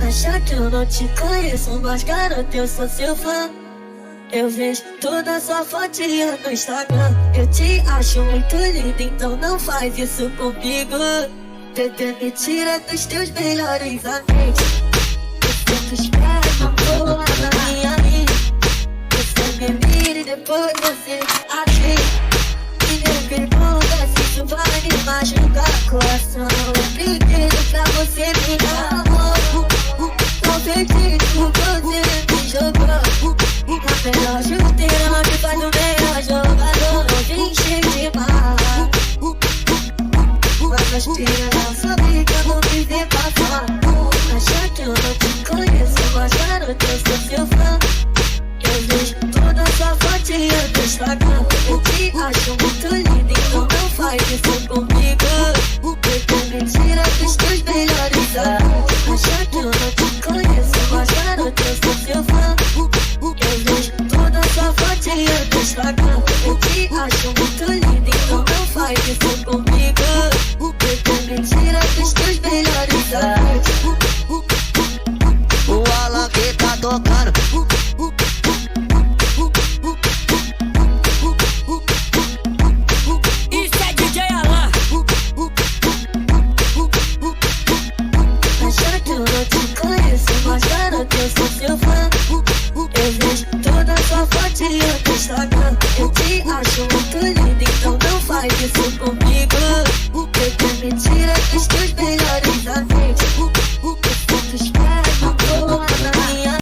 Acha que eu não te conheço, mas garoto, eu sou seu fã. Eu vejo toda sua fotinha no Instagram. Eu te acho muito linda, então não faz isso comigo. Bebê, me tira dos teus melhores amigos. Você me espera uma boa na minha vida. Você me mira e depois você atira. Me pergunta se isso vai me machucar. Coração é pedido pra você me dar amor. Não perdi por você me jogou. A melhor chuteira que faz o melhor jogador. Não vim cheio de mar. Mas tira não sabia que eu vou me ver passar. Acha que eu não te conheço, mas garoto, eu sou seu fã. Eu vejo toda sua fotinha do Instagram. Eu te acho muito linda, então não faz isso comigo. Bebê, me tira dos teus melhores amigos. Acha que eu não te conheço, mas garoto, eu sou seu fã. Eu vejo toda sua fotinha do Instagram. Eu te acho muito linda, então não faz isso comigo. Bebê, me tira dos teus melhores amigos. O Alan que tá tocando. Isso é DJ Alan. Acha que eu não te conheço, mas garoto, eu sou seu fã. Eu vejo toda sua fotinha do Instagram.